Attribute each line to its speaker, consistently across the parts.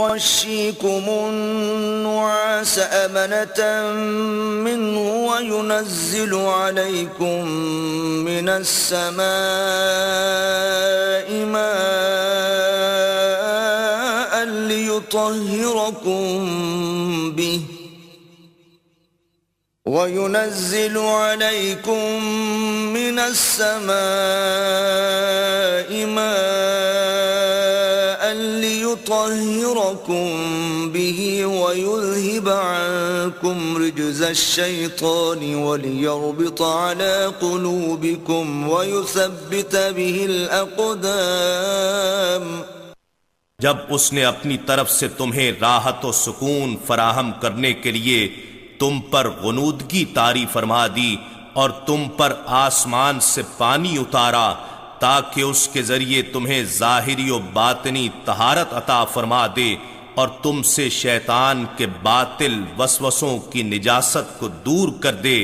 Speaker 1: يغشيكم النعاس أمنة منه وينزل عليكم من السماء ماء وينزل عليكم من السماء ماء ليطهركم به ويذهب عنكم رجز الشيطان وليربط على قلوبكم ويثبت به الأقدام.
Speaker 2: جب اس نے اپنی طرف سے تمہیں راحت و سکون فراہم کرنے کے لیے تم پر غنودگی طاری فرما دی اور تم پر آسمان سے پانی اتارا تاکہ اس کے ذریعے تمہیں ظاہری و باطنی طہارت عطا فرما دے اور تم سے شیطان کے باطل وسوسوں کی نجاست کو دور کر دے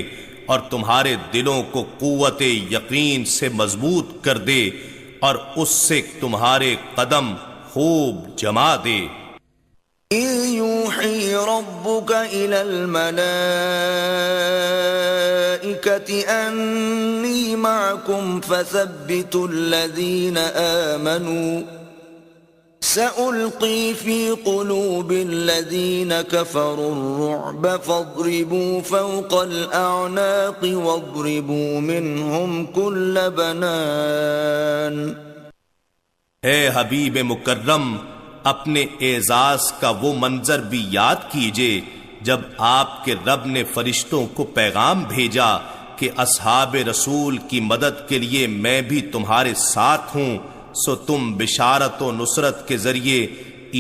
Speaker 2: اور تمہارے دلوں کو قوت یقین سے مضبوط کر دے اور اس سے تمہارے قدم خوب جما دے.
Speaker 1: إِذْ يُوحِي رَبُّكَ إِلَى الْمَلَائِكَةِ أَنِّي مَعَكُمْ فَثَبِّتُوا الَّذِينَ آمَنُوا سَأُلْقِي فِي قُلُوبِ الَّذِينَ كَفَرُوا الرُّعْبَ فَاضْرِبُوا فَوْقَ الْأَعْنَاقِ وَاضْرِبُوا مِنْهُمْ كُلَّ بَنَانٍ.
Speaker 2: اے حبیب مکرم، اپنے اعزاز کا وہ منظر بھی یاد کیجئے جب آپ کے رب نے فرشتوں کو پیغام بھیجا کہ اصحاب رسول کی مدد کے لیے میں بھی تمہارے ساتھ ہوں، سو تم بشارت و نصرت کے ذریعے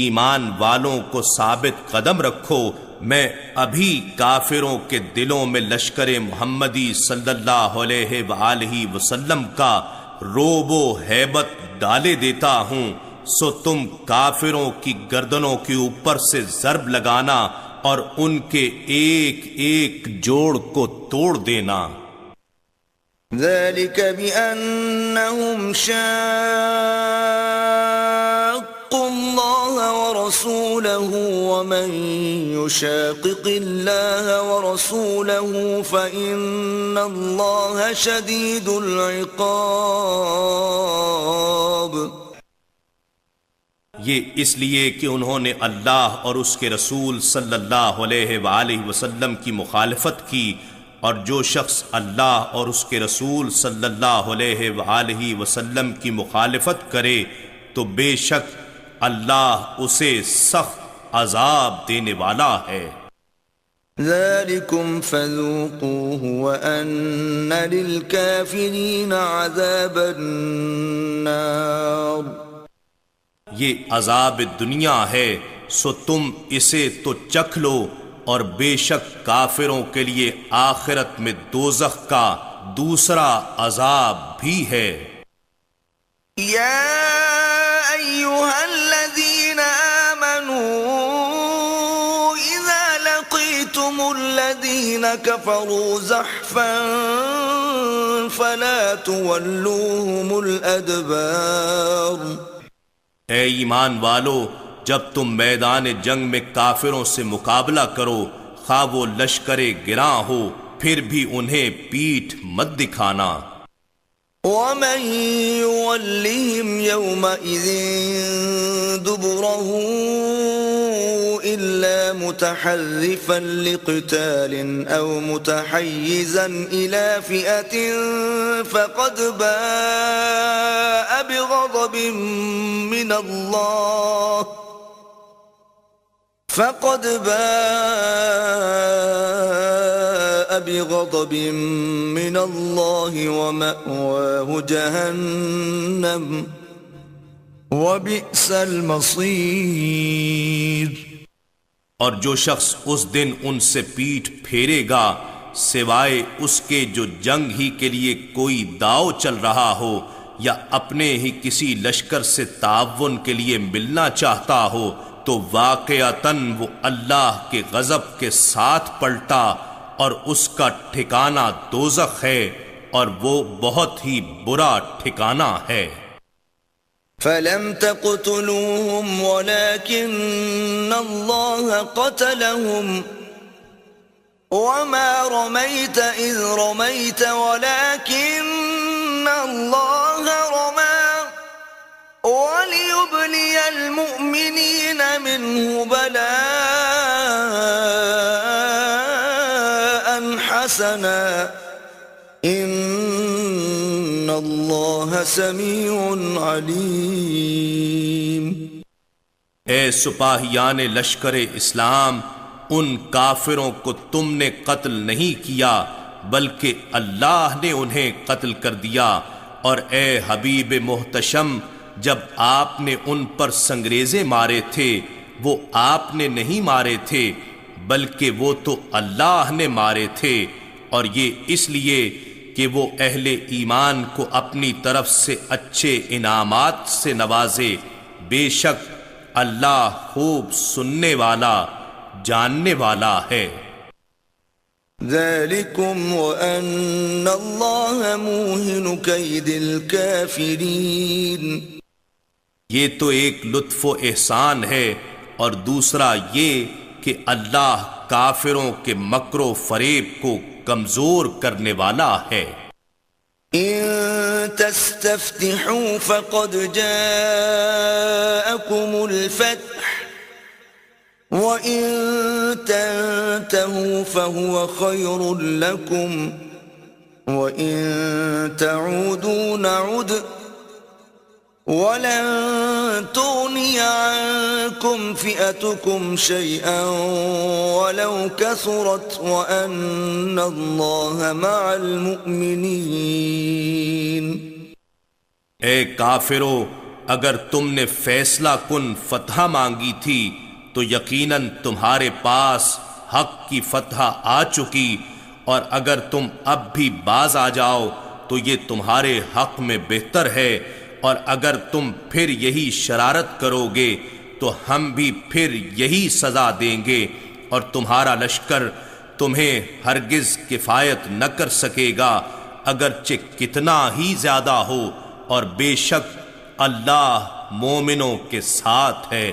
Speaker 2: ایمان والوں کو ثابت قدم رکھو. میں ابھی کافروں کے دلوں میں لشکر محمدی صلی اللہ علیہ وآلہ وسلم کا روب و ہیبت ڈالے دیتا ہوں، سو تم کافروں کی گردنوں کے اوپر سے ضرب لگانا اور ان کے ایک ایک جوڑ کو توڑ دینا.
Speaker 1: ذلك بأنهم شاقوا الله ورسوله ومن يشاقق الله ورسوله فإن الله شديد العقاب.
Speaker 2: یہ اس لیے کہ انہوں نے اللہ اور اس کے رسول صلی اللہ علیہ وآلہ وسلم کی مخالفت کی، اور جو شخص اللہ اور اس کے رسول صلی اللہ علیہ وآلہ وسلم کی مخالفت کرے تو بے شک اللہ اسے سخت عذاب دینے والا ہے.
Speaker 1: ذلكم فذوقوه وأن للكافرين عذاب النار.
Speaker 2: یہ عذاب دنیا ہے، سو تم اسے تو چکھ لو، اور بے شک کافروں کے لیے آخرت میں دوزخ کا دوسرا عذاب بھی ہے.
Speaker 1: یا ایھا الذین آمنوا اذا لقیتم الذین کفروا زحفا فلا تولوهم الادبار.
Speaker 2: اے ایمان والو، جب تم میدان جنگ میں کافروں سے مقابلہ کرو، خواہ وہ لشکر گراں ہو، پھر بھی انہیں پیٹھ مت دکھانا.
Speaker 1: وَمَن يُوَلِّهِمْ يَوْمَئِذٍ دُبُرَهُ إِلَّا مُتَحَرِّفًا لِقِتَالٍ أَوْ مُتَحَيِّزًا إِلَى فِئَةٍ فَقَدْ بَاءَ بِغَضَبٍ من اللہ ومأواه جہنم وبئس المصیر.
Speaker 2: اور جو شخص اس دن ان سے پیٹھ پھیرے گا سوائے اس کے جو جنگ ہی کے لیے کوئی داؤ چل رہا ہو یا اپنے ہی کسی لشکر سے تعاون کے لیے ملنا چاہتا ہو، تو واقعتاً وہ اللہ کے غضب کے ساتھ پلٹا اور اس کا ٹھکانہ دوزخ ہے، اور وہ بہت ہی برا ٹھکانہ ہے.
Speaker 1: فلم تقتلوهم ولكن الله قتلهم وما رميت إذ رميت ولكن الله رمى وليبلي المؤمنين منه بلاء حسنا ان اللہ سمیع علیم۔
Speaker 2: اے سپاہیان لشکر اسلام، ان کافروں کو تم نے قتل نہیں کیا بلکہ اللہ نے انہیں قتل کر دیا، اور اے حبیب محتشم، جب آپ نے ان پر سنگریزے مارے تھے وہ آپ نے نہیں مارے تھے بلکہ وہ تو اللہ نے مارے تھے، اور یہ اس لیے کہ وہ اہل ایمان کو اپنی طرف سے اچھے انعامات سے نوازے، بے شک اللہ خوب سننے والا جاننے والا ہے۔
Speaker 1: ذلكم وأن الله موهن كيد الكافرين۔
Speaker 2: یہ تو ایک لطف و احسان ہے، اور دوسرا یہ کہ اللہ کافروں کے مکر و فریب کو کمزور کرنے والا ہے۔
Speaker 1: ان تستفتحوا فقد جاءكم الفتح وَإِن تَنْتَهُوا فَهُوَ خَيْرٌ لَكُمْ وَإِن تَعُودُوا نَعُدْ وَلَن تُغْنِيَ عَنْكُمْ فِئَتُكُمْ شَيْئًا وَلَوْ كَثُرَتْ وَأَنَّ اللَّهَ مَعَ الْمُؤْمِنِينَ۔
Speaker 2: اے کافرو، اگر تم نے فیصلہ کن فتح مانگی تھی تو یقیناً تمہارے پاس حق کی فتح آ چکی، اور اگر تم اب بھی باز آ جاؤ تو یہ تمہارے حق میں بہتر ہے، اور اگر تم پھر یہی شرارت کرو گے تو ہم بھی پھر یہی سزا دیں گے، اور تمہارا لشکر تمہیں ہرگز کفایت نہ کر سکے گا اگرچہ کتنا ہی زیادہ ہو، اور بے شک اللہ مومنوں کے ساتھ ہے۔